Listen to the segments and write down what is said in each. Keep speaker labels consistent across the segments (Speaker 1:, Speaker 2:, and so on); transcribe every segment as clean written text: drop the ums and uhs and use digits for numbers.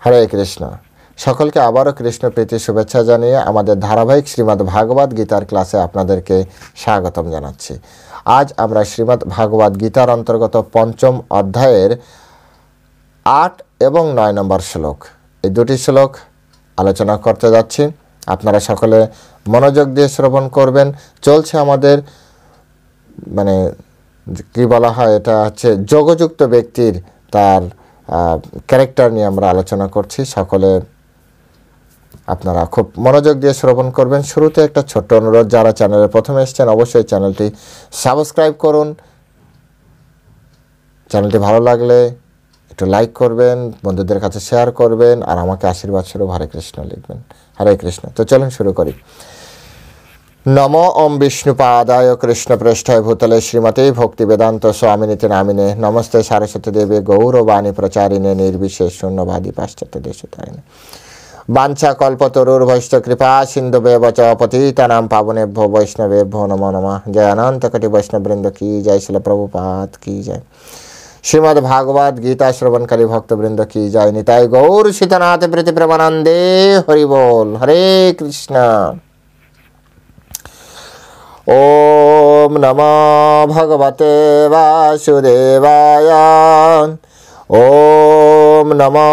Speaker 1: হরে কৃষ্ণ। সকলকে আবারও কৃষ্ণ প্রীতি শুভেচ্ছা জানিয়ে আমাদের ধারাবাহিক শ্রীমদ্ ভাগবত গীতার ক্লাসে আপনাদেরকে স্বাগতম জানাচ্ছি। আজ আমরা শ্রীমদ্ ভাগবত গীতার অন্তর্গত পঞ্চম অধ্যায়ের 8 এবং 9 নম্বর শ্লোক, এই দুটি শ্লোক আলোচনা করতে যাচ্ছি। আপনারা সকলে মনোযোগ দিয়ে শ্রবণ করবেন। চলছে আমাদের কি বলা হয়, এটা হচ্ছে যোগযুক্ত ব্যক্তির তার ক্যারেক্টার নিয়ে আমরা আলোচনা করছি। সকলে আপনারা খুব মনোযোগ দিয়ে শ্রবণ করবেন। শুরুতে একটা ছোট্ট অনুরোধ, যারা চ্যানেলে প্রথমে এসেছেন অবশ্যই চ্যানেলটি সাবস্ক্রাইব করুন। চ্যানেলটি ভালো লাগলে একটু লাইক করবেন, বন্ধুদের কাছে শেয়ার করবেন, আর আমাকে আশীর্বাদ স্বরূপ হরে কৃষ্ণ লিখবেন। হরে কৃষ্ণ। তো চলুন শুরু করি। নমো ওম বিষ্ণুপাদায় কৃষ্ণপৃষ্ঠায় ভূতলে শ্রীমতে ভক্তিবেদান্ত স্বামিনীতি নামিনে নমস্তে সারস্বতী দেবী গৌরবাণী প্রচারিণে নির্বিশেষ শূন্যবাদী পাশ্চাত্য দেশতারিণে বাঞ্ছা কল্পতরুর্ভৈশ্চ কৃপা সিন্ধুবেব চ পতিতানাং পাবনেভ্যো বৈষ্ণবেভ্যো নমো নমঃ। জয় অনন্ত কোটি বৈষ্ণববৃন্দ কি জয়, শিল প্রভুপাদ কি জয়, শ্রীমদ্ ভাগবত গীতা শ্রবণকারী ভক্তবৃন্দ কি জয়, নিতাই গৌর সীতানাথ প্রীতি প্রেমানন্দে হরি বল। হরে কৃষ্ণ। ওম নমো ভগবতে বাসুদেবায়। ওম নমো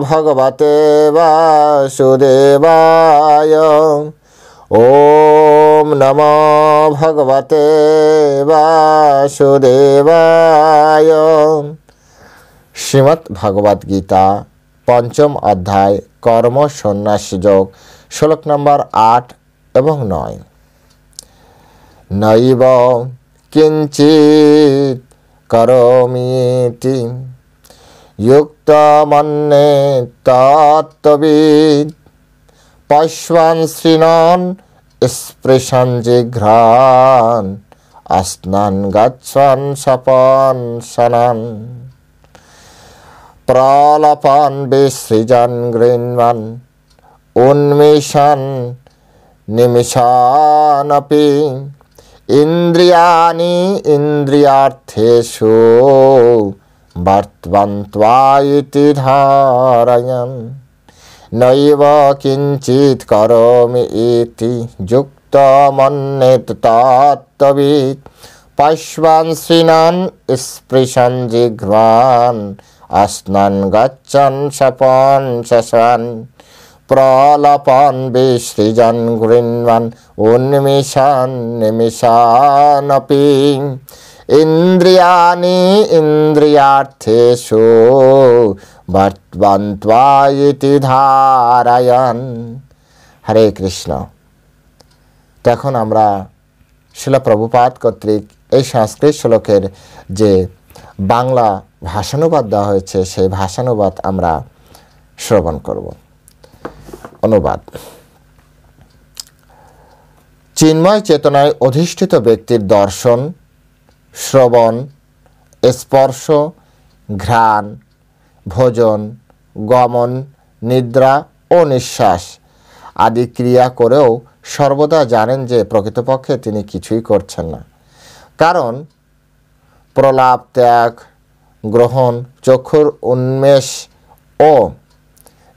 Speaker 1: ভগবতে বাসুদেবায়। ওম নমো ভগবতে বাসুদেবায়। শ্রীমদ্ ভাগবত গীতা পঞ্চম অধ্যায় কর্ম সন্ন্যাস যোগ, শ্লোক নম্বর 8 এবং 9। নৈব কিঞ্চিৎ করোমিতি যুক্তমন্যে তত্ত্ববিদ পশ্বান শৃণন স্পৃশন জিঘ্রান আস্নান গচ্ছন সপন সনন প্রলপন বিসৃজন গৃণ্বন উন্মিষন নিমিষানপি ইন্দ্রিয়াণি ইন্দ্রিয়ার্থেষু বর্তন্ত্বা ইতি ধারয়ন। নৈব কিঞ্চিৎ করোমি ইতি যুক্তমন্যেত তত্ত্ববিদ পশ্বান শৃণন স্পৃশন জিঘ্রান আস্নান গচ্ছন সপন সশন প্রলপন বিসৃজন গৃণ্বন উন্মিষন নিমিষানপি ইন্দ্রিয়াণি ইন্দ্রিয়ার্থেষু বর্তন্ত্বা ইতি ধারয়ন। হরে কৃষ্ণ। তো এখন আমরা শিল প্রভুপাদ কর্তৃক এই সংস্কৃত শ্লোকের যে বাংলা ভাষানুবাদ দেওয়া হয়েছে সেই ভাষানুবাদ আমরা শ্রবণ করব। অনুবাদ। চিন্ময় চেতনায় অধিষ্ঠিত ব্যক্তির দর্শন, শ্রবণ, স্পর্শ, ঘ্রাণ, ভোজন, গমন, নিদ্রা ও নিঃশ্বাস আদি ক্রিয়া করেও সর্বদা জানেন যে প্রকৃতপক্ষে তিনি কিছুই করছেন না। কারণ প্রলাপ, ত্যাগ, গ্রহণ, চক্ষুর উন্মেষ ও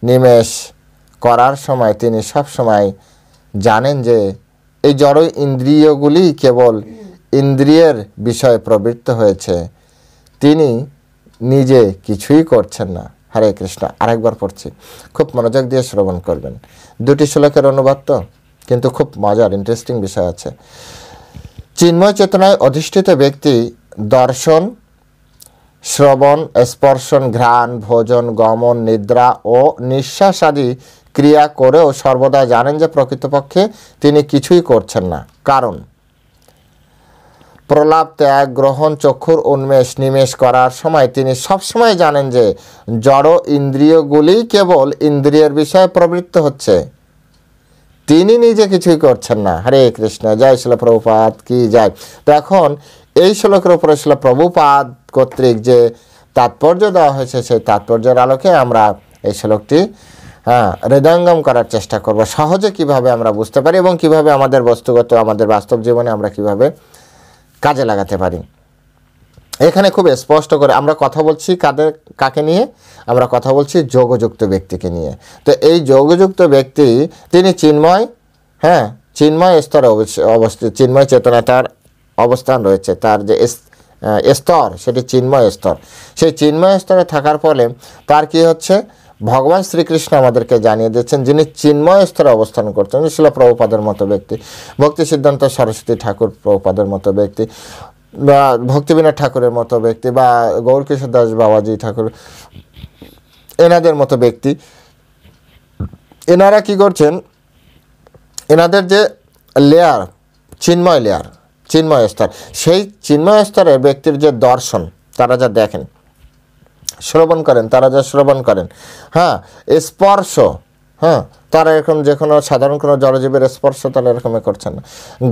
Speaker 1: নিমেষ করার সময় তিনি সবসময় জানেন যে এই জড় ইন্দ্রিয়গুলি কেবল ইন্দ্রিয়ের বিষয়ে প্রবৃত্ত হয়েছে, তিনি নিজে কিছুই করছেন না। হরে কৃষ্ণ। আরেকবার পড়ছি, খুব মনোযোগ দিয়ে শ্রবণ করবেন। দুটি শ্লোকের অনুবাদ তো, কিন্তু খুব মজার ইন্টারেস্টিং বিষয় আছে। চিন্ময় চেতনায় অধিষ্ঠিত ব্যক্তি দর্শন, শ্রবণ, স্পর্শন, ঘ্রাণ, ভোজন, গমন, নিদ্রা ও নিঃশ্বাস আদি ক্রিয়া করেও সর্বদা জানেন যে প্রকৃতপক্ষে তিনি কিছুই করছেন না। কারণ প্রলাপ, ত্যাগ, গ্রহণ, চক্ষুর উন্মেষ, নিমেষ করার সময় তিনি সবসময় জানেন যে জড় ইন্দ্রিয়গুলি কেবল ইন্দ্রিয়ের বিষয়ে প্রবৃত্ত হচ্ছে, তিনি নিজে কিছুই করছেন না। হরে কৃষ্ণ। জয় শিল প্রভুপাদ কি জয়। তো এখন এই শ্লোকের উপরে শিল প্রভুপাদ কর্তৃক যে তাৎপর্য দেওয়া হয়েছে সেই তাৎপর্যের আলোকে আমরা এই শ্লোকটি হৃদয়ঙ্গম করার চেষ্টা করব। সহজে কিভাবে আমরা বুঝতে পারি এবং কিভাবে আমাদের বস্তুগত আমাদের বাস্তব জীবনে আমরা কিভাবে কাজে লাগাতে পারি। এখানে খুব স্পষ্ট করে আমরা কথা বলছি কাকে নিয়ে? আমরা কথা বলছি যোগযুক্ত ব্যক্তিকে নিয়ে। তো এই যোগযুক্ত ব্যক্তি তিনি চিন্ময়, হ্যাঁ, চিন্ময় স্তরে অবস্থিত, চিন্ময় চেতনা তার অবস্থান রয়েছে, তার যে স্তর সেটি চিন্ময় স্তর। সেই চিন্ময় স্তরে থাকার ফলে তার কি হচ্ছে, ভগবান শ্রীকৃষ্ণ আমাদেরকে জানিয়ে দিচ্ছেন যিনি চিন্ময় স্তরে অবস্থান করছেন, শিল প্রভুপাদের মতো ব্যক্তি, ভক্তি সিদ্ধান্ত সরস্বতী ঠাকুর প্রভুপাদের মতো ব্যক্তি, বা ভক্তিবিনোদ ঠাকুরের মতো ব্যক্তি, বা গৌরকিশোর দাস বাবাজি ঠাকুর, এনাদের মতো ব্যক্তি, এনারা কি করছেন, এনাদের যে লেয়ার, চিন্ময় লেয়ার, চিন্ময় স্তর, সেই চিন্ময় স্তরে ব্যক্তির যে দর্শন, তারা যা দেখেন, শ্রবণ করেন, তারা যা শ্রবণ করেন, হ্যাঁ, স্পর্শ, হ্যাঁ, তারা এরকম যে কোনো সাধারণ কোনো জড়জীবের স্পর্শ তারা এরকমই করছেন না।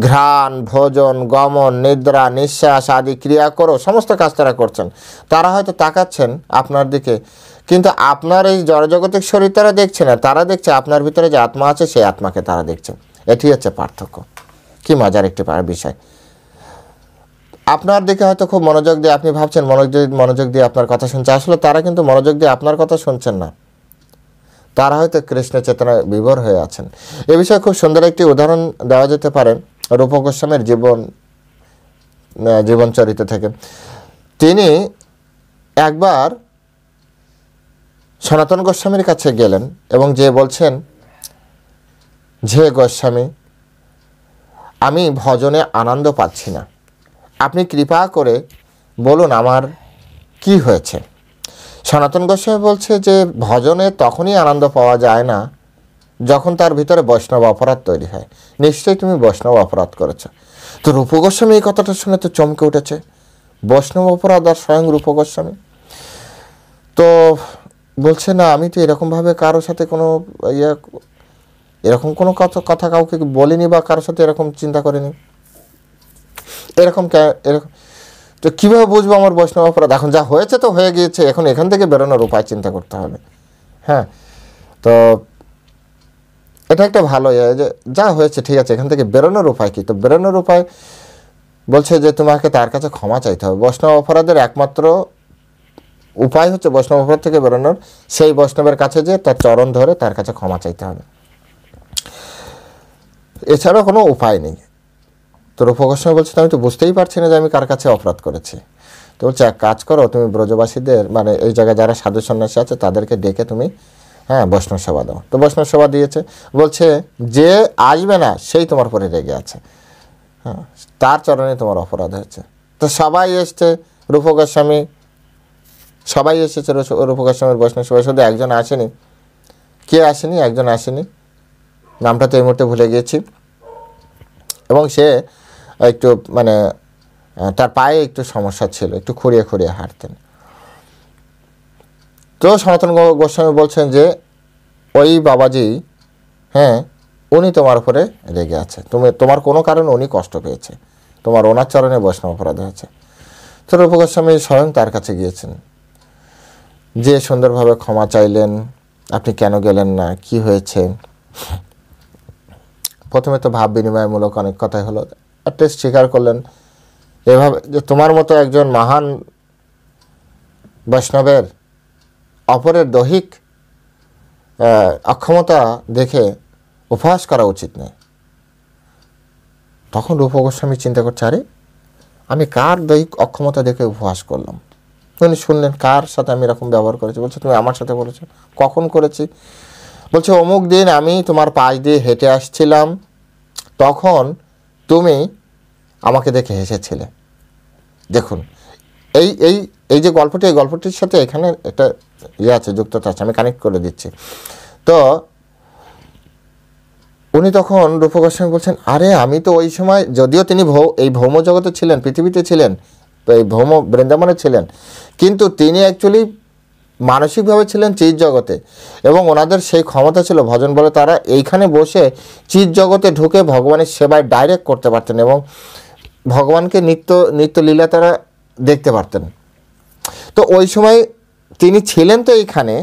Speaker 1: ঘ্রাণ, ভোজন, গমন, নিদ্রা, নিঃশ্বাস আদি ক্রিয়া করো সমস্ত কাজ তারা করছেন। তারা হয়তো তাকাচ্ছেন আপনার দিকে, কিন্তু আপনার এই জড়জগতিক শরীর তারা দেখছে না, তারা দেখছে আপনার ভিতরে যে আত্মা আছে সেই আত্মাকে তারা দেখছে। এটি হচ্ছে পার্থক্য। কি মজার একটি বিষয়। আপনার দিকে হয়তো খুব মনোযোগ দিয়ে, আপনি ভাবছেন মনোযোগ দিয়ে আপনার কথা শুনছে, আসলে তারা কিন্তু মনোযোগ দিয়ে আপনার কথা শুনছেন না, তারা হয়তো কৃষ্ণ চেতনায় বিভোর হয়ে আছেন। এ বিষয়ে খুব সুন্দর একটি উদাহরণ দেওয়া যেতে পারে রূপ গোস্বামীর জীবনচরিত থেকে। তিনি একবার সনাতন গোস্বামীর কাছে গেলেন এবং যে বলছেন, যে গোস্বামী, আমি ভজনে আনন্দ পাচ্ছি না, আপনি কৃপা করে বলুন আমার কি হয়েছে। সনাতন গোস্বামী বলছে যে ভজনে তখনই আনন্দ পাওয়া যায় না যখন তার ভিতরে বৈষ্ণব অপরাধ তৈরি হয়। নিশ্চয়ই তুমি বৈষ্ণব অপরাধ করেছ। তো রূপ গোস্বামী এই কথাটা শুনে তো চমকে উঠেছে, বৈষ্ণব অপরাধ আর স্বয়ং রূপ গোস্বামী। তো বলছে না, আমি তো এরকমভাবে কারোর সাথে কোনো এরকম কোনো কথা কাউকে বলিনি বা কারোর সাথে এরকম চিন্তা করিনি, এরকম তো কীভাবে বুঝবো আমার বৈষ্ণব অপরাধ? এখন যা হয়েছে তো হয়ে গিয়েছে, এখন এখান থেকে বেরোনোর উপায় চিন্তা করতে হবে। হ্যাঁ, তো এটা একটা ভালো যে যা হয়েছে ঠিক আছে, এখান থেকে বেরোনোর উপায় কী? তো বেরোনোর উপায় বলছে যে তোমাকে তার কাছে ক্ষমা চাইতে হবে। বৈষ্ণব অপরাধের একমাত্র উপায় হচ্ছে বৈষ্ণব অপরাধ থেকে বেরোনোর, সেই বৈষ্ণবের কাছে যে তার চরণ ধরে তার কাছে ক্ষমা চাইতে হবে, এছাড়া কোনো উপায় নেই। তো রূপ গোস্বামী বলছে, আমি তো বুঝতেই পারছি না যে আমি কার কাছে অপরাধ করেছি। তো বলছে, এক কাজ করো, তুমি ব্রজবাসীদের, মানে এই জায়গায় যারা সাধু সন্ন্যাসী আছে তাদেরকে ডেকে তুমি, হ্যাঁ, বৈষ্ণব সেবা দাও। তো বৈষ্ণব সেবা দিয়েছে। বলছে যে আসবে না সেই তোমার পরে রেগে আছে, হ্যাঁ, তার চরণে তোমার অপরাধ হয়েছে। তো সবাই এসছে, রূপ গোস্বামী সবাই এসেছে রূপ গোস্বামীর বৈষ্ণব সেবা, শুধু একজন আসেনি। কে আসেনি? একজন আসেনি, নামটা তো এই মুহূর্তে ভুলে গিয়েছি, এবং সে একটু মানে তার পায়ে একটু সমস্যা ছিল, একটু খুঁড়িয়ে খুঁড়িয়ে হাঁটতেন। তো সনাতন গোস্বামী বলছেন যে ওই বাবাজি, হ্যাঁ, উনি তোমার উপরে রেগে আছে, তোমার কোনো কারণে উনি কষ্ট পেয়েছে, তোমার ওনার চরণে বৈষ্ণব অপরাধ হয়েছে। তো রূপ গোস্বামী স্বয়ং তার কাছে গিয়েছেন, যে সুন্দরভাবে ক্ষমা চাইলেন, আপনি কেন গেলেন না, কি হয়েছে। প্রথমে তো ভাব বিনিময়মূলক অনেক কথাই হলো, অ্যাটলিস্ট স্বীকার করলেন এভাবে যে তোমার মতো একজন মহান বৈষ্ণবের অপরের দৈহিক অক্ষমতা দেখে উপহাস করা উচিত নয়। তখন রূপ গোস্বামী চিন্তা করছে, আরে আমি কার দৈহিক অক্ষমতা দেখে উপহাস করলাম? উনি শুনলেন কার সাথে আমি এরকম ব্যবহার করেছি। বলছে, তুমি আমার সাথে বলেছো? কখন করেছি? বলছে, অমুক দিন আমি তোমার পাশ দিয়ে হেঁটে আসছিলাম, তখন তুমি আমাকে দেখে হেসেছিলে। দেখুন এই এই এই যে গল্পটি, এই গল্পটির সাথে এখানে একটা আছে, যুক্ততা আছে, আমি কানেক্ট করে দিচ্ছি। তো উনি তখন রূপ গোস্বামী বলছেন, আরে আমি তো ওই সময়, যদিও তিনি এই ভৌম জগতে ছিলেন, পৃথিবীতে ছিলেন, এই ভৌম বৃন্দাবনে ছিলেন, কিন্তু তিনি অ্যাকচুয়ালি মানসিকভাবে ছিলেন চিৎ জগতে, এবং ওনাদের সেই ক্ষমতা ছিল ভজন বলে তারা এইখানে বসে চিৎ জগতে ঢুকে ভগবানের সেবায় ডাইরেক্ট করতে পারতেন এবং ভগবানকে নিত্য লীলা তারা দেখতে পারতেন। তো ওই সময় তিনি ছিলেন তো এইখানে,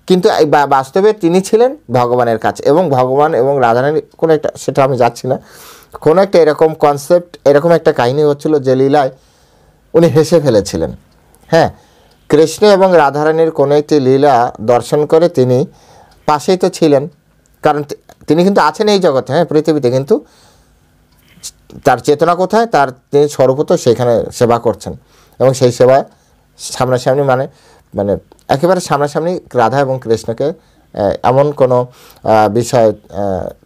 Speaker 1: কিন্তু বাস্তবে তিনি ছিলেন ভগবানের কাছে, এবং ভগবান এবং রাধারানীর কোনো একটা, সেটা আমি যাচ্ছি না, কোনো একটা এরকম কনসেপ্ট, এরকম একটা কাহিনী হচ্ছিল যে লীলায় উনি হেসে ফেলেছিলেন। হ্যাঁ, কৃষ্ণ এবং রাধারানীর কোনো একটি লীলা দর্শন করে তিনি পাশেই তো ছিলেন, কারণ তিনি কিন্তু আছেন এই জগতে, হ্যাঁ, পৃথিবীতে, কিন্তু তার চেতনা কোথায়, তার তিনি স্বরূপত সেখানে সেবা করছেন। এবং সেই সেবা সামনাসামনি মানে মানে একেবারে সামনাসামনি রাধা এবং কৃষ্ণকে এমন কোনো বিষয়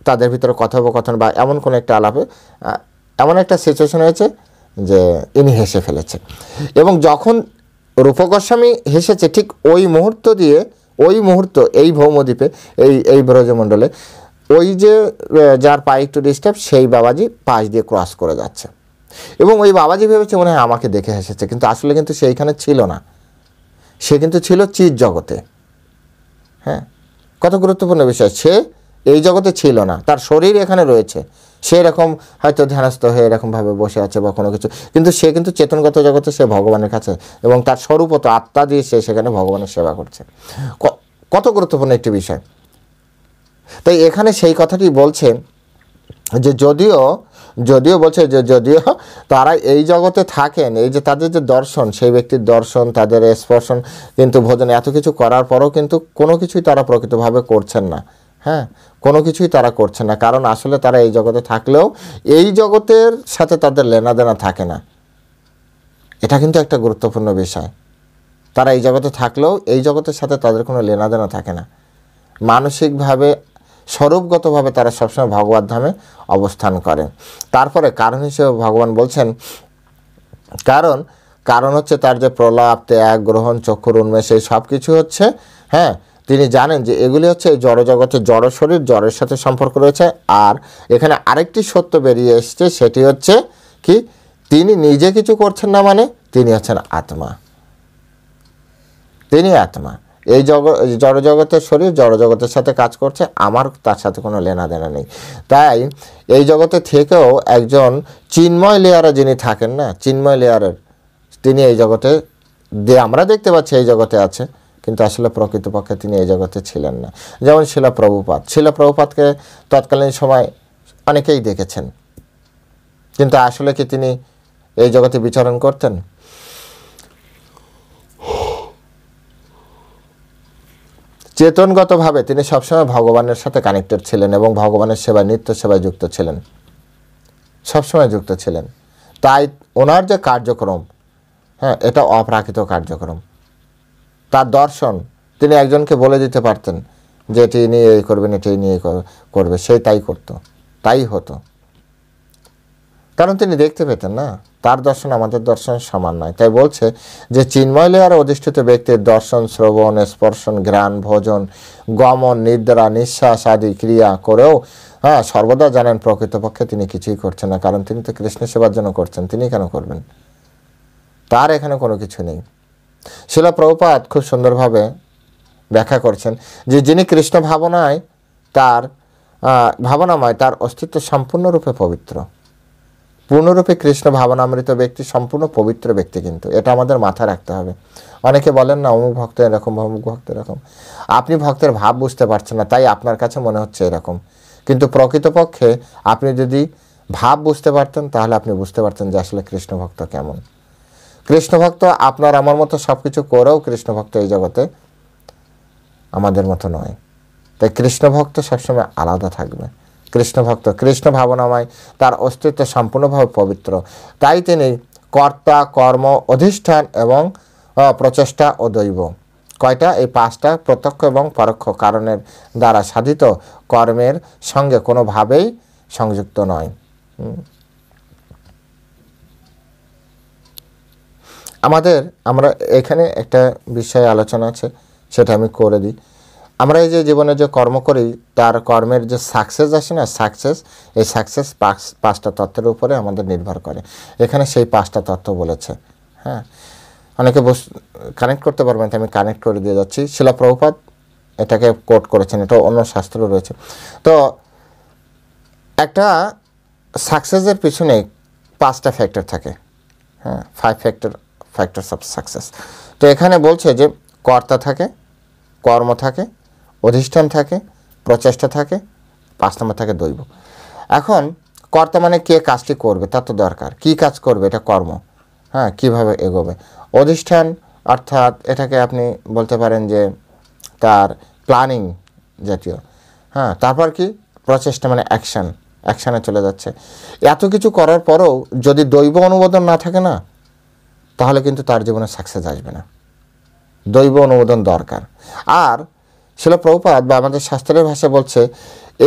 Speaker 1: তাদের ভিতরে কথোপকথন বা এমন কোনো একটা আলাপে এমন একটা সিচুয়েশন হয়েছে যে ইনি হেসে ফেলেছে। এবং যখন রূপ গোস্বামী হেসেছে, ঠিক ওই মুহূর্ত দিয়ে, ওই মুহূর্ত এই ভৌমদ্বীপে, এই ব্রজমণ্ডলে ওই যে যার পায়ে একটু ডিস্টার্ব, সেই বাবাজি পাশ দিয়ে ক্রস করে যাচ্ছে। এবং ওই বাবাজি ভেবেছে মনে হয় আমাকে দেখে হেসেছে, কিন্তু আসলে কিন্তু সেইখানে ছিল না, সে কিন্তু ছিল চিৎ জগতে। হ্যাঁ, কত গুরুত্বপূর্ণ বিষয়, সে এই জগতে ছিল না, তার শরীর এখানে রয়েছে, সে এরকম হয়তো ধ্যানস্থ হয়ে এরকমভাবে বসে আছে বা কোনো কিছু, কিন্তু সে কিন্তু চেতনগত জগতে, সে ভগবানের কাছে, এবং তার স্বরূপত আত্মা দিয়ে সে সেখানে ভগবানের সেবা করছে। কত গুরুত্বপূর্ণ একটি বিষয়। তাই এখানে সেই কথাটি বলছে যে যদিও বলছে যে যদিও তারা এই জগতে থাকেন, এই যে তাদের যে দর্শন, সেই ব্যক্তির দর্শন, তাদের স্পর্শন, কিন্তু ভোজন এত কিছু করার পরও কিন্তু কোনো কিছুই তারা প্রকৃতভাবে করছেন না। হ্যাঁ, কোনো কিছুই তারা করছেন না, কারণ আসলে তারা এই জগতে থাকলেও এই জগতের সাথে তাদের লেনাদেনা থাকে না। এটা কিন্তু একটা গুরুত্বপূর্ণ বিষয়। তারা এই জগতে থাকলেও এই জগতের সাথে তাদের কোনো লেনাদেনা থাকে না। মানসিকভাবে, স্বরূপগতভাবে তারা সবসময় ভগবত ধামে অবস্থান করে। তারপরে কারণ হিসেবে ভগবান বলছেন, কারণ হচ্ছে তার যে প্রলাপ, ত্যাগ, গ্রহণ, চক্ষুর উন্মেষ, এই সব কিছু হচ্ছে, হ্যাঁ, তিনি জানেন যে এগুলি হচ্ছে এই জড়জগতের জড় শরীর, জড়ের সাথে সম্পর্ক রয়েছে। আর এখানে আরেকটি সত্য বেরিয়ে এসছে, সেটি হচ্ছে কি, তিনি নিজে কিছু করছেন না, মানে তিনি হচ্ছেন আত্মা, তিনি আত্মা। এই জড়জগতের শরীর জড়জগতের সাথে কাজ করছে, আমার তার সাথে কোনো লেনাদেনা নেই। তাই এই জগতে থেকেও একজন চিন্ময় লেয়ারে যিনি থাকেন না, চিন্ময় লেয়ারের, তিনি এই জগতে আমরা দেখতে পাচ্ছি এই জগতে আছে, কিন্তু আসলে প্রকৃতপক্ষে তিনি এই জগতে ছিলেন না। যেমন শিলা প্রভুপাদকে তৎকালীন সময় অনেকেই দেখেছেন, কিন্তু আসলে কি তিনি এই জগতে বিচরণ করতেন? চেতনগতভাবে তিনি সবসময় ভগবানের সাথে কানেক্টেড ছিলেন এবং ভগবানের সেবায়, নিত্য সেবায় যুক্ত ছিলেন, সবসময় যুক্ত ছিলেন। তাই ওনার যে কার্যক্রম, হ্যাঁ, এটা অপ্রাকৃত কার্যক্রম। তার দর্শন, তিনি একজনকে বলে দিতে পারতেন যে এটি নিয়ে এই করবেন, এটি নিয়ে করবে, সেই তাই করত, তাই হতো, কারণ তিনি দেখতে পেতেন না। তার দর্শন আমাদের দর্শন সমান নয়। তাই বলছে যে চিন্ময় লেয়ারে অধিষ্ঠিত ব্যক্তির দর্শন, শ্রবণ, স্পর্শন, ঘ্রাণ, ভোজন, গমন, নিদ্রা, নিঃশ্বাস আদি ক্রিয়া করেও, হ্যাঁ, সর্বদা জানেন প্রকৃতপক্ষে তিনি কিছুই করছেন না, কারণ তিনি তো কৃষ্ণ সেবার জন্য করছেন, তিনি কেন করবেন? তার এখানে কোনো কিছু নেই। শিলা প্রভুপাদ খুব সুন্দরভাবে ব্যাখ্যা করছেন যে যিনি কৃষ্ণ ভাবনাময়, তার অস্তিত্ব সম্পূর্ণরূপে পবিত্র, পূর্ণরূপে কৃষ্ণ ভাবনামৃত ব্যক্তি সম্পূর্ণ পবিত্র ব্যক্তি। কিন্তু এটা আমাদের মাথায় রাখতে হবে। অনেকে বলেন না অমুক ভক্ত এরকম, অমুক ভক্ত এরকম। আপনি ভক্তের ভাব বুঝতে পারছেন না, তাই আপনার কাছে মনে হচ্ছে এরকম, কিন্তু প্রকৃতপক্ষে আপনি যদি ভাব বুঝতে পারতেন, তাহলে আপনি বুঝতে পারতেন যে আসলে কৃষ্ণ ভক্ত কেমন। কৃষ্ণ ভক্ত আপনার আমার মতো সব কিছু করেও কৃষ্ণ ভক্ত এই জগতে আমাদের মতো নয়। তাই কৃষ্ণ ভক্ত সবসময় আলাদা থাকবে। কৃষ্ণ ভক্ত, কৃষ্ণ ভাবনাময়, তার অস্তিত্ব সম্পূর্ণভাবে পবিত্র। তাই তিনি কর্তা, কর্ম, অধিষ্ঠান এবং প্রচেষ্টা ও দৈব, কয়টা? এই পাঁচটা প্রত্যক্ষ এবং পরোক্ষ কারণের দ্বারা সাধিত কর্মের সঙ্গে কোনোভাবেই সংযুক্ত নয়। আমরা এখানে একটা বিষয় আলোচনা আছে, সেটা আমি করে দিই। আমরা এই যে জীবনে যে কর্ম করি, তার কর্মের যে সাকসেস আসে না, এই সাকসেস পাঁচটা তত্ত্বের উপরে আমাদের নির্ভর করে। এখানে সেই পাঁচটা তত্ত্ব বলেছে। হ্যাঁ, অনেকে কানেক্ট করতে পারবেন, আমি কানেক্ট করে দিয়ে যাচ্ছি। শিলা প্রভুপাদ এটাকে কোট করেছেন, এটা অন্য শাস্ত্র রয়েছে। তো একটা সাকসেসের পিছনে পাঁচটা ফ্যাক্টর থাকে। হ্যাঁ, 5 ফ্যাক্টরস অফ সাকসেস। তো এখানে বলছে যে কর্তা থাকে, কর্ম থাকে, অধিষ্ঠান থাকে, প্রচেষ্টা থাকে, 5 নম্বর থাকে দৈব। এখন কর্তা মানে কে কাজটি করবে, তার তো দরকার, কি কাজ করবে, এটা কর্ম। হ্যাঁ কীভাবে এগোবে। অধিষ্ঠান অর্থাৎ এটাকে আপনি বলতে পারেন যে তার প্ল্যানিং জাতীয়। হ্যাঁ তারপর কি প্রচেষ্টা মানে অ্যাকশানে চলে যাচ্ছে। এত কিছু করার পরেও যদি দৈব অনুমোদন না থাকে না, তাহলে কিন্তু তার জীবনে সাকসেস আসবে না। দৈব অনুমোদন দরকার। আর শিল প্রভুপাদ বা আমাদের শাস্ত্রের ভাষায় বলছে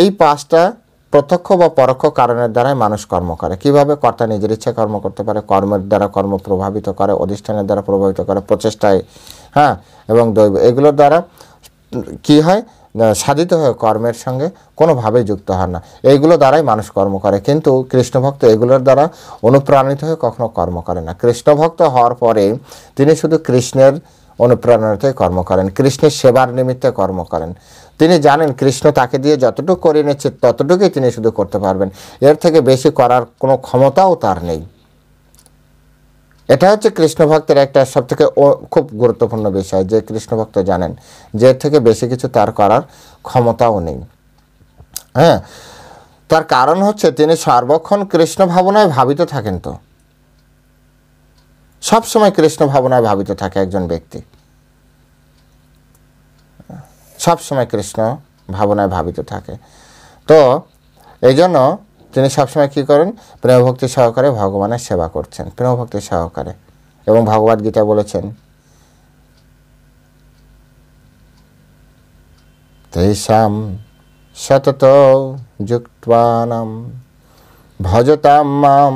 Speaker 1: এই 5টা প্রত্যক্ষ বা পরোক্ষ কারণের দ্বারাই মানুষ কর্ম করে। কিভাবে? কর্তা নিজের ইচ্ছা কর্ম করতে পারে, কর্মের দ্বারা কর্ম প্রভাবিত করে, অধিষ্ঠানের দ্বারা প্রভাবিত করে, প্রচেষ্টায়, হ্যাঁ, এবং দৈব, এগুলোর দ্বারা কি হয়? সাধিত হয়ে কর্মের সঙ্গে কোনোভাবেই যুক্ত হন না। এইগুলো দ্বারাই মানুষ কর্ম করে। কিন্তু কৃষ্ণভক্ত এগুলোর দ্বারা অনুপ্রাণিত হয়ে কখনো কর্ম করে না। কৃষ্ণভক্ত হওয়ার পরে তিনি শুধু কৃষ্ণের অনুপ্রেরণাতে কর্ম করেন, কৃষ্ণের সেবার নিমিত্তে কর্ম করেন। তিনি জানেন কৃষ্ণ তাকে দিয়ে যতটুকু করে নিচ্ছে ততটুকুই তিনি শুধু করতে পারবেন, এর থেকে বেশি করার কোনো ক্ষমতাও তার নেই। এটা হচ্ছে কৃষ্ণভক্তের একটা সবথেকে খুব গুরুত্বপূর্ণ বিষয়, যে কৃষ্ণভক্ত জানেন যে এর থেকে বেশি কিছু তার করার ক্ষমতাও নেই। হ্যাঁ, তার কারণ হচ্ছে তিনি সর্বক্ষণ কৃষ্ণ ভাবনায় ভাবিত থাকেন। তো সবসময় কৃষ্ণ ভাবনায় ভাবিত থাকে একজন ব্যক্তি, সবসময় কৃষ্ণ ভাবনায় ভাবিত থাকে। তো এই জন্য তিনি সবসময় কী করেন? প্রেমভক্তি সহকারে ভগবানের সেবা করছেন, প্রেমভক্তি সহকারে। এবং ভগবদ গীতা বলেছেন তেষাং সতত যুক্তানাং ভজতাম মাম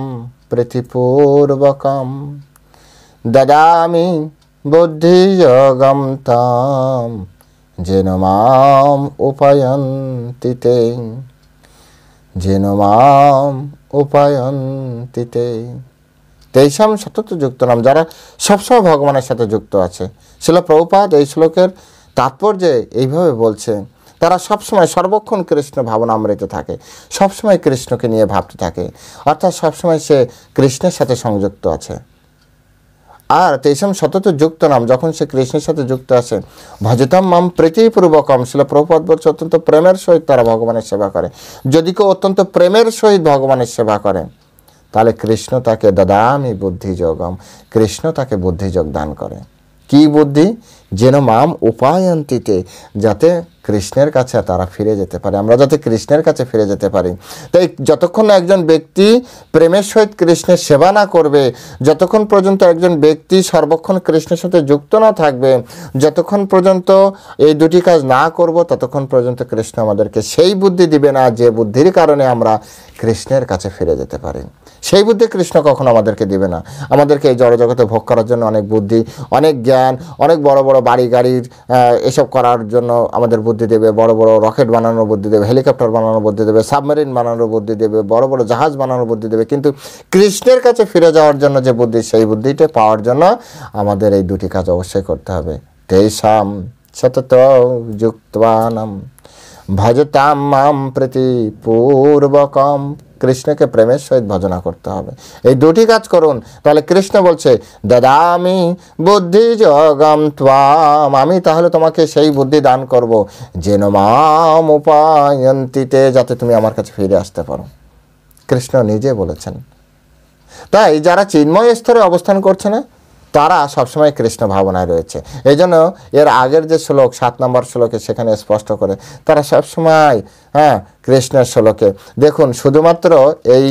Speaker 1: প্রীতিপূর্বকম দদামি বুদ্ধিযোগম তাম যেন মাম উপায়ন্তি তে, যেন মাম উপায়ন্তি তে। তেষাং সতত যুক্তানাম, যারা সবসময় ভগবানের সাথে যুক্ত আছে। শিল প্রভুপাদ এই শ্লোকের তাৎপর্য এইভাবে বলছে, তারা সবসময় সর্বক্ষণ কৃষ্ণ ভাবনামৃত থাকে, সবসময় কৃষ্ণকে নিয়ে ভাবতে থাকে, অর্থাৎ সবসময় সে কৃষ্ণের সাথে সংযুক্ত আছে। আর তেষাং সতত যুক্ত নাম, যখন সে কৃষ্ণের সাথে যুক্ত আছে, ভজতাম মাম প্রীতিপূর্বকম, শিল প্রভুপাদ বলছে অত্যন্ত প্রেমের সহিত তারা ভগবানের সেবা করে। যদি কেউ অত্যন্ত প্রেমের সহিত ভগবানের সেবা করে, তাহলে কৃষ্ণ তাকে দদামি বুদ্ধিযোগম, কৃষ্ণ তাকে বুদ্ধিযোগ দান করে। কি বুদ্ধি? যেন মাম উপায়ন্তিতে, যাতে কৃষ্ণের কাছে তারা ফিরে যেতে পারে, আমরা যাতে কৃষ্ণের কাছে ফিরে যেতে পারি। তাই যতক্ষণ একজন ব্যক্তি প্রেমের সহিত কৃষ্ণের সেবা না করবে, যতক্ষণ পর্যন্ত একজন ব্যক্তি সর্বক্ষণ কৃষ্ণের সাথে যুক্ত না থাকবে, যতক্ষণ পর্যন্ত এই দুটি কাজ না করব, ততক্ষণ পর্যন্ত কৃষ্ণ আমাদেরকে সেই বুদ্ধি দিবে না যে বুদ্ধির কারণে আমরা কৃষ্ণের কাছে ফিরে যেতে পারি। সেই বুদ্ধি কৃষ্ণ কখনো আমাদেরকে দিবে না। আমাদেরকে এই জড়জগতে ভোগ করার জন্য অনেক বুদ্ধি, অনেক জ্ঞান, অনেক বড় বড় বাড়ি গাড়ির এসব করার জন্য আমাদের বুদ্ধি দেবে, বড় বড় রকেট বানানোর বুদ্ধি দেবে, হেলিকপ্টার বানানোর বুদ্ধি দেবে, সাবমেরিন বানানোর বুদ্ধি দেবে, বড় বড় জাহাজ বানানোর বুদ্ধি দেবে। কিন্তু কৃষ্ণের কাছে ফিরে যাওয়ার জন্য যে বুদ্ধি, সেই বুদ্ধিটা পাওয়ার জন্য আমাদের এই দুটি কাজ অবশ্যই করতে হবে। তেষাং সতত যুক্তানাং ভজতাম মাম প্রীতিপূর্বকম, কৃষ্ণকে প্রেমের সহিত ভজনা করতে হবে। এই দুটি কাজ করুন, তাহলে কৃষ্ণ বলছে দদামি বুদ্ধিযোগম ত্বাম, আমি তাহলে তোমাকে সেই বুদ্ধি দান করব, যেন মাম উপায়ন্তিতে, যাতে তুমি আমার কাছে ফিরে আসতে পারো। কৃষ্ণ নিজে বলেছেন। তাই যারা চিন্ময় স্তরে অবস্থান করছে না, তারা সবসময় কৃষ্ণ ভাবনায় রয়েছে। এই জন্য এর আগের যে শ্লোক 7 নম্বর শ্লোকে সেখানে স্পষ্ট করে তারা সবসময় কৃষ্ণের শ্লোকে দেখুন, শুধুমাত্র এই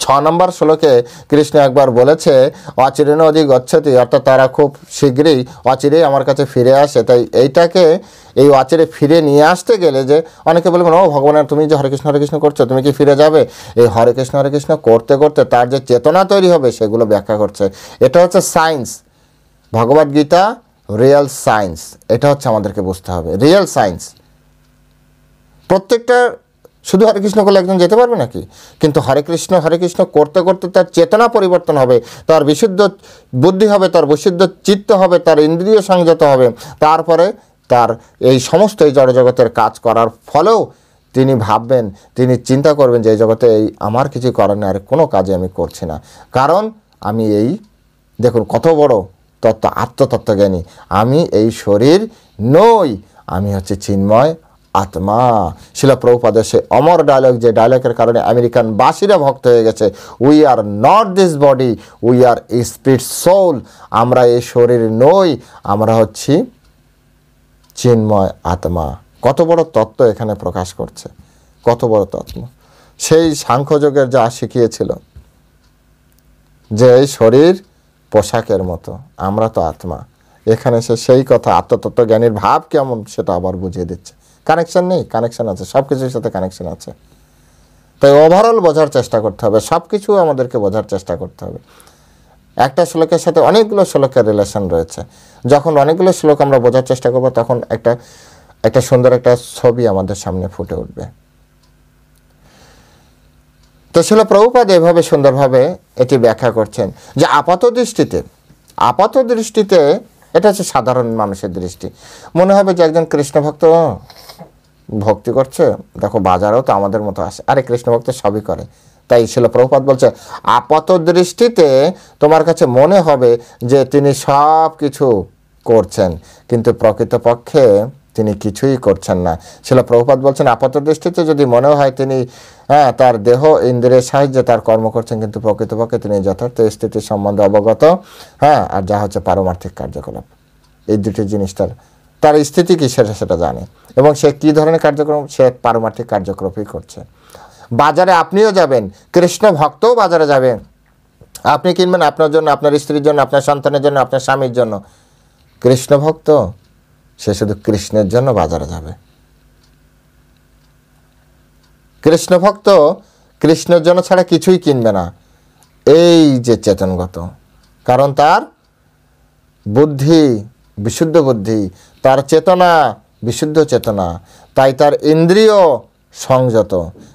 Speaker 1: 6 নম্বর শ্লোকে কৃষ্ণ একবার বলেছে অচিরেণ অধিগচ্ছতি, অর্থাৎ তারা খুব শীঘ্রই অচিরেই আমার কাছে ফিরে আসে। তাই এইটাকে এই অচিরে ফিরে নিয়ে আসতে গেলে, যে অনেকে বলবেন ও ভগবানের তুমি যে হরে কৃষ্ণ করছো, তুমি কি ফিরে যাবে? এই হরে কৃষ্ণ করতে করতে তার যে চেতনা তৈরি হবে সেগুলো ব্যাখ্যা করছে। এটা হচ্ছে সায়েন্স, ভগবদ গীতা রিয়েল সায়েন্স। এটা হচ্ছে আমাদেরকে বুঝতে হবে, রিয়েল সায়েন্স। প্রত্যেকটা শুধু হরে কৃষ্ণ করলে একজন যেতে পারবে নাকি? কিন্তু হরে কৃষ্ণ করতে করতে তার চেতনা পরিবর্তন হবে, তার বিশুদ্ধ বুদ্ধি হবে, তার বিশুদ্ধ চিত্ত হবে, তার ইন্দ্রিয় সংযত হবে। তারপরে তার এই সমস্ত এই জড়জগতের কাজ করার ফলেও তিনি ভাববেন, তিনি চিন্তা করবেন যে এই জগতে এই আমার কিছু করার নেই, আর কোনো কাজে আমি করছি না, কারণ আমি এই দেখুন কত বড় তত্ত্ব, আত্মতত্ত্বজ্ঞানী, আমি এই শরীর নই, আমি হচ্ছে চিন্ময় আত্মা। শিলা প্রভুপাদের সে অমর ডায়লগ, যে ডায়লগের কারণে আমেরিকান বাসীরা ভক্ত হয়ে গেছে, we are not this body, we are spirit soul. আমরা এই শরীর নই, আমরা হচ্ছি চিন্ময় আত্মা। কত বড় তত্ত্ব এখানে প্রকাশ করছে, কত বড় তত্ত্ব। সেই সাংখ্যযোগের যা শিখিয়েছিল যে এই শরীর পোশাকের মতো, আমরা তো আত্মা, এখানে সে সেই কথা আত্মতত্ত্ব জ্ঞানীর ভাব কেমন সেটা আবার বুঝিয়ে দিচ্ছে। কানেকশন নেই, কানেকশন আছে, সব কিছুর সাথে কানেকশন আছে। তাই ওভারঅল বোঝার চেষ্টা করতে হবে, সব কিছু আমাদেরকে বোঝার চেষ্টা করতে হবে। একটা শ্লোকের সাথে অনেকগুলো শ্লোকের রিলেশন রয়েছে। যখন অনেকগুলো শ্লোক আমরা বোঝার চেষ্টা করব, তখন একটা সুন্দর একটা ছবি আমাদের সামনে ফুটে উঠবে। তো শিলা প্রভুপাদ এভাবে সুন্দরভাবে এটি ব্যাখ্যা করছেন যে আপাত দৃষ্টিতে এটা হচ্ছে সাধারণ মানুষের দৃষ্টি। মনে হবে যে একজন কৃষ্ণ ভক্ত ভক্তি করছে, দেখো বাজারেও তো আমাদের মতো আসে, আরে কৃষ্ণ ভক্ত সবই করে। তাই শিলা প্রভুপাদ বলছে আপাত দৃষ্টিতে তোমার কাছে মনে হবে যে তিনি সব কিছু করছেন, কিন্তু প্রকৃতপক্ষে তিনি কিছুই করছেন না। শিলা প্রভুপাদ বলছেন আপাত দৃষ্টিতে যদি মনে হয় তিনি তার দেহ ইন্দ্রিয়ের সাহায্যে তার কর্ম করছেন, কিন্তু প্রকৃতপক্ষে তিনি যথার্থ স্থিতির সম্বন্ধে অবগত, আর যা হচ্ছে পারমার্থিক কার্যকলাপ, এই দুটি জিনিস তার স্থিতি কি সেটা জানে, এবং সে কী ধরনের কার্যক্রম, সে পারমার্থিক কার্যক্রমই করছে। বাজারে আপনিও যাবেন, কৃষ্ণ ভক্তও বাজারে যাবেন, আপনি কিনবেন আপনার জন্য, আপনার স্ত্রীর জন্য, আপনার সন্তানের জন্য, আপনার স্বামীর জন্য। কৃষ্ণ ভক্ত সে শুধু কৃষ্ণের জন্য বাজারে যাবে। কৃষ্ণ ভক্ত কৃষ্ণের জন্য ছাড়া কিছুই কিনবে না, এই যে চেতনগত, কারণ তার বুদ্ধি বিশুদ্ধ বুদ্ধি, তার চেতনা বিশুদ্ধ চেতনা, তাই তার ইন্দ্রিয় সংযত।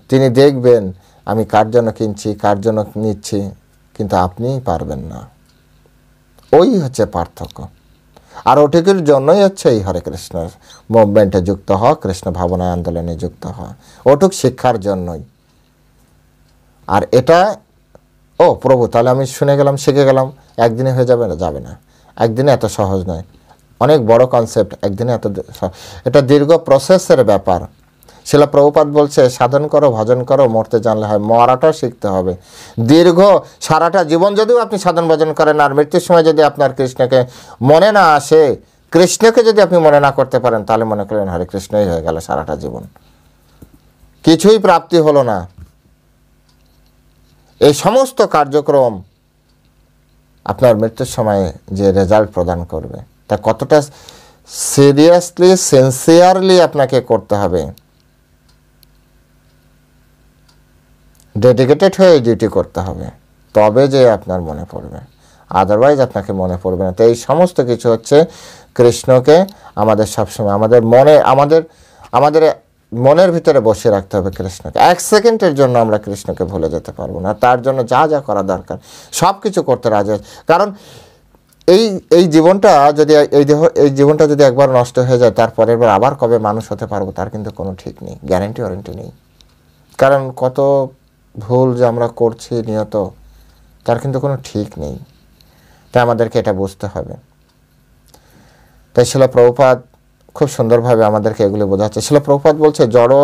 Speaker 1: তিনি দেখবেন আমি কার জন্য কিনছি, কার জন্য নিচ্ছি, কিন্তু আপনিই পারবেন না। ওই হচ্ছে পার্থক্য। আর ওটুকুর জন্যই হচ্ছে এই হরে কৃষ্ণ মুভমেন্টে যুক্ত হওয়া, কৃষ্ণ ভাবনায় আন্দোলনে যুক্ত হওয়া, ওটুক শিক্ষার জন্যই। আর এটা প্রভু তাহলে আমি শুনে গেলাম, শিখে গেলাম, একদিনে হয়ে যাবে না, একদিনে এত সহজ নয়, অনেক বড় কনসেপ্ট, একদিনে এটা দীর্ঘ প্রসেসের ব্যাপার। শিলা প্রভুপাদ বলছে সাধন করো, ভজন করো, মরতে জানলে হয়, মরাটাও শিখতে হবে। দীর্ঘ সারাটা জীবন যদিও আপনি সাধন ভজন করেন, আর মৃত্যুর সময় যদি আপনার কৃষ্ণকে মনে না আসে, কৃষ্ণকে যদি আপনি মনে না করতে পারেন, তাহলে মনে করেন হরে কৃষ্ণই হয়ে গেল সারাটা জীবন, কিছুই প্রাপ্তি হলো না। এই সমস্ত কার্যক্রম আপনার মৃত্যুর সময়ে যে রেজাল্ট প্রদান করবে, তা কতটা সিরিয়াসলি সিনসিয়ারলি আপনাকে করতে হবে, ডেডিকেটেড হয়ে ডিউটি করতে হবে, তবে যে আপনার মনে পড়বে, আদারওয়াইজ আপনাকে মনে পড়বে না। তো এই সমস্ত কিছু হচ্ছে কৃষ্ণকে আমাদের সবসময় আমাদের মনের ভিতরে বসিয়ে রাখতে হবে কৃষ্ণকে। এক সেকেন্ডের জন্য আমরা কৃষ্ণকে ভুলে যেতে পারবো না। তার জন্য যা যা করা দরকার সব কিছু করতে রাজি আছে। কারণ এই জীবনটা যদি একবার নষ্ট হয়ে যায়, তারপরের বার আবার কবে মানুষ হতে পারবো তার কিন্তু কোনো ঠিক নেই, গ্যারান্টি ওয়ারেন্টি নেই। কারণ কত ভুল যে আমরা করছি নিয়ত, তার কিন্তু কোনো ঠিক নেই। তাই আমাদেরকে এটা বুঝতে হবে। তাই শিলা প্রভুপাদ খুব সুন্দরভাবে আমাদেরকে এগুলি বোঝাচ্ছে। শিলা প্রভুপাদ বলছে জড়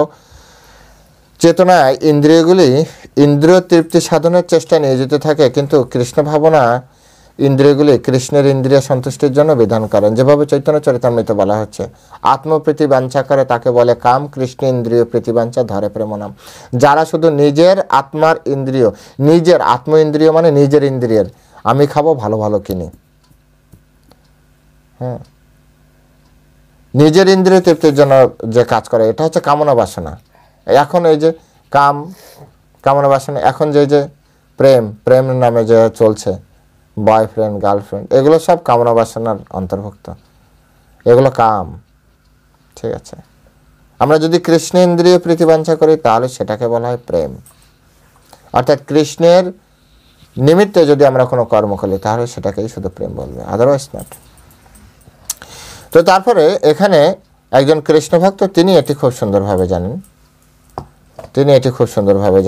Speaker 1: চেতনায় ইন্দ্রিয়গুলি ইন্দ্রিয় তৃপ্তি সাধনের চেষ্টায় নিয়োজিত থাকে, কিন্তু কৃষ্ণ ভাবনা ইন্দ্রিয়গুলি কৃষ্ণের ইন্দ্রিয় সন্তুষ্টির জন্য বিধান করেন। যেভাবে চৈতন্য চরিতামৃতে বলা হচ্ছে, আত্মপ্রীতি বাঞ্ছা করে তাকে বলে কাম, কৃষ্ণ ইন্দ্রিয় প্রীতিবাঞ্ছা ধরে প্রেম নাম। যারা শুধু নিজের আত্মার ইন্দ্রিয়, নিজের আত্ম ইন্দ্রিয় মানে নিজের ইন্দ্রিয়ের, আমি খাবো ভালো ভালো কিনি, নিজের ইন্দ্রিয় তৃপ্তির জন্য যে কাজ করে, এটা হচ্ছে কামনা বাসনা। এখন এই যে কামনা বাসনা, এখন যে প্রেম নামে যে চলছে, বয়ফ্রেন্ড গার্লফ্রেন্ড, এগুলো সব কামনা বাসনার অন্তর্ভুক্ত, এগুলো কাম। ঠিক আছে, আমরা যদি কৃষ্ণ ইন্দ্রিয় প্রীতিবাঞ্ছা করি তাহলে সেটাকে বলা হয় প্রেম। অর্থাৎ কৃষ্ণের নিমিত্তে যদি আমরা কোনো কর্ম করি তাহলে সেটাকেই শুধু প্রেম বলবে, আদারওয়াইজ নট। তো তারপরে এখানে একজন কৃষ্ণ ভক্ত তিনি এটি খুব সুন্দরভাবে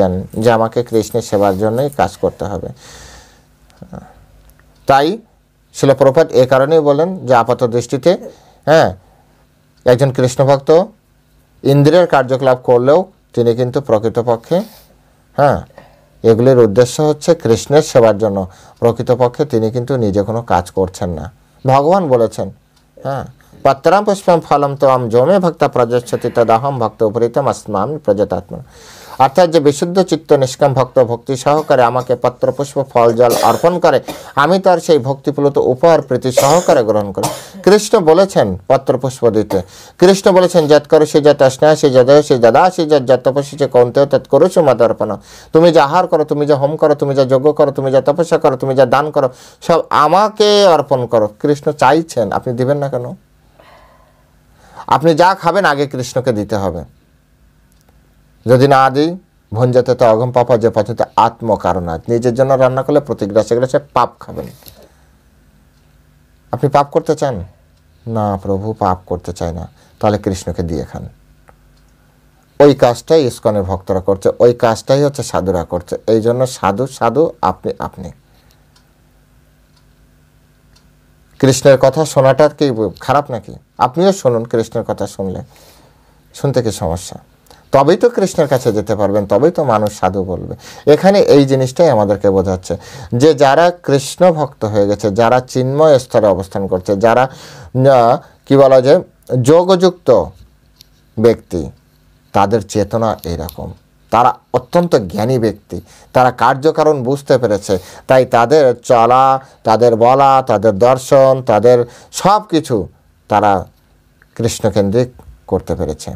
Speaker 1: জানেন যে আমাকে কৃষ্ণের সেবার জন্যই কাজ করতে হবে। তাই শিলা প্রভুপাদ এ কারণেই বলেন যে আপাত দৃষ্টিতে একজন কৃষ্ণ ভক্ত ইন্দ্রিয়ের কার্যকলাপ করলেও তিনি কিন্তু প্রকৃতপক্ষে হ্যাঁ এগুলির উদ্দেশ্য হচ্ছে কৃষ্ণের সেবার জন্য, প্রকৃতপক্ষে তিনি কিন্তু নিজে কোনো কাজ করছেন না। ভগবান বলেছেন হ্যাঁ পত্রাম পুষ্পম ফলম তো আম জমে ভক্তা প্রযচ্ছতি তদাহম ভক্ত উপরিতম अस्मामि প্রজতাত্মা। অর্থাৎ যে বিশুদ্ধ চিত্ত নিষ্কাম ভক্ত ভক্তি সহকারে আমাকে পত্র পুষ্প ফল জল অর্পণ করে, আমি তার সেই ভক্তিপ্লুত উপহার প্রীতি সহকারে গ্রহণ করি। কৃষ্ণ বলেছেন পত্র পুষ্প দিতে, কৃষ্ণ বলেছেন যৎ করো সে যত স্নেহ সে যদ সে যদা সে যত তপস্যা সে কৌন্তেয় তৎ করুষ মদর্পণ। তুমি যা আহার করো, তুমি যা হোম করো, তুমি যা যজ্ঞ করো, তুমি যা তপস্যা করো, তুমি যা দান করো, সব আমাকে অর্পণ করো। কৃষ্ণ চাইছেন, আপনি দিবেন না কেন? আপনি যা খাবেন আগে কৃষ্ণকে দিতে হবে। যদি না দিই ভঞ্জতে তো অগম পাপা যে পচতে আত্মকারণাৎ, নিজের জন্য রান্না করলে প্রতিগ্রাসে গ্রাসে পাপ খাবেন। আপনি পাপ করতে চান না? প্রভু পাপ করতে চায় না, তাহলে কৃষ্ণকে দিয়ে খান। ওই কাজটাই ইস্কনের ভক্তরা করছে, ওই কাজটাই হচ্ছে সাধুরা করছে। এই জন্য সাধু সাধু আপনি আপনি। কৃষ্ণের কথা শোনাটা কি খারাপ নাকি? আপনিও শুনুন, কৃষ্ণের কথা শুনতে কি সমস্যা? তবেই তো কৃষ্ণের কাছে যেতে পারবেন, তবেই তো মানুষ সাধু বলবে। এখানে এই জিনিসটাই আমাদেরকে বোঝাচ্ছে যে যারা কৃষ্ণ ভক্ত হয়ে গেছে, যারা চিন্ময় স্তরে অবস্থান করছে, যারা কি বলা যায় যোগযুক্ত ব্যক্তি, তাদের চেতনা এইরকম। তারা অত্যন্ত জ্ঞানী ব্যক্তি, তারা কার্যকারণ বুঝতে পেরেছে, তাই তাদের চলা, তাদের বলা, তাদের দর্শন, তাদের সব কিছু তারা কৃষ্ণকেন্দ্রিক করতে পেরেছে,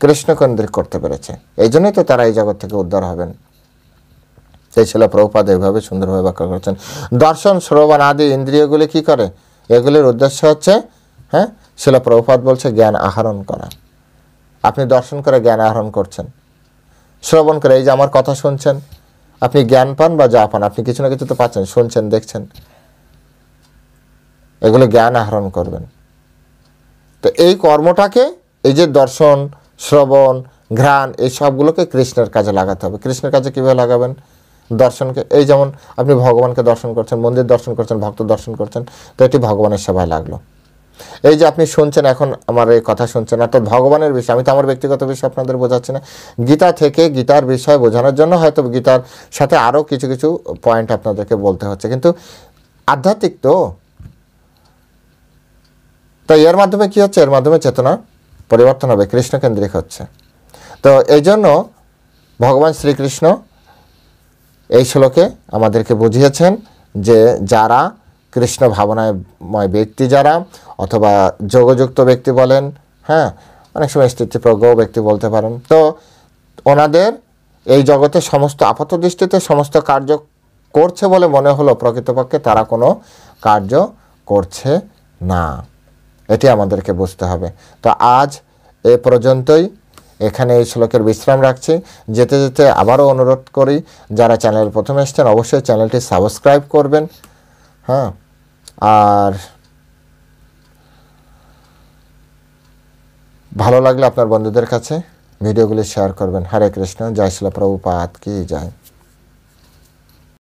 Speaker 1: কৃষ্ণকেন্দ্রিক করতে পেরেছে। এই জন্যই তো তারা এই জগৎ থেকে উদ্ধার হবেন। সেই ছিল প্রভুপাদ এইভাবে সুন্দরভাবে ব্যাখ্যা করেছেন। দর্শন শ্রবণ আদি ইন্দ্রিয়গুলি কি করে? এগুলির উদ্দেশ্য হচ্ছে হ্যাঁ ছিল প্রভুপাদ বলছে জ্ঞান আহরণ করা। আপনি দর্শন করে জ্ঞান আহরণ করছেন, শ্রবণ করে এই যে আমার কথা শুনছেন, আপনি জ্ঞান পান বা যা পান, আপনি কিছু না কিছু তো পাচ্ছেন, শুনছেন, দেখছেন, এগুলো জ্ঞান আহরণ করবেন। তো এই কর্মটাকে, এই যে দর্শন শ্রবণ ঘ্রাণ, এই সবগুলোকে কৃষ্ণের কাজে লাগাতে হবে। কৃষ্ণের কাজে কীভাবে লাগাবেন? দর্শনকে, এই যেমন আপনি ভগবানকে দর্শন করছেন, মন্দির দর্শন করছেন, ভক্ত দর্শন করছেন, তো এটি ভগবানের সেবায় লাগলো। এই যে আপনি শুনছেন, এখন আমার এই কথা শুনছেন, অর্থাৎ ভগবানের বিষয়, আমি তো আমার ব্যক্তিগত বিষয় আপনাদের বোঝাচ্ছি না। গীতা থেকে গীতার বিষয় বোঝানোর জন্য হয়তো গীতার সাথে আরও কিছু কিছু পয়েন্ট আপনাদেরকে বলতে হচ্ছে, কিন্তু আধ্যাত্মিক তো। তো এর মাধ্যমে কি হচ্ছে? এর মাধ্যমে চেতনা পরিবর্তন হবে, কৃষ্ণকেন্দ্রিক হচ্ছে। তো এই জন্য ভগবান শ্রীকৃষ্ণ এই শ্লোকে আমাদেরকে বুঝিয়েছেন যে যারা কৃষ্ণ ভাবনাময় ব্যক্তি, যারা অথবা যোগযুক্ত ব্যক্তি বলেন, হ্যাঁ অনেক সময় স্থিতিপ্রজ্ঞ ব্যক্তি বলতে পারেন, তো ওনাদের এই জগতে সমস্ত আপাত দৃষ্টিতে সমস্ত কার্য করছে বলে মনে হলো, প্রকৃতপক্ষে তারা কোনো কার্য করছে না। এটি আমাদেরকে বুঝতে হবে। তো আজ এ পর্যন্তই, এখানে এই শ্লোকের বিশ্রাম রাখছি। যেতে যেতে আবারও অনুরোধ করি, যারা চ্যানেল প্রথমে এসছেন অবশ্যই চ্যানেলটি সাবস্ক্রাইব করবেন, হ্যাঁ, আর ভালো লাগলে আপনার বন্ধুদের কাছে ভিডিওগুলি শেয়ার করবেন। হরে কৃষ্ণ, জয় শ্রীল প্রভুপাদ কি জয়।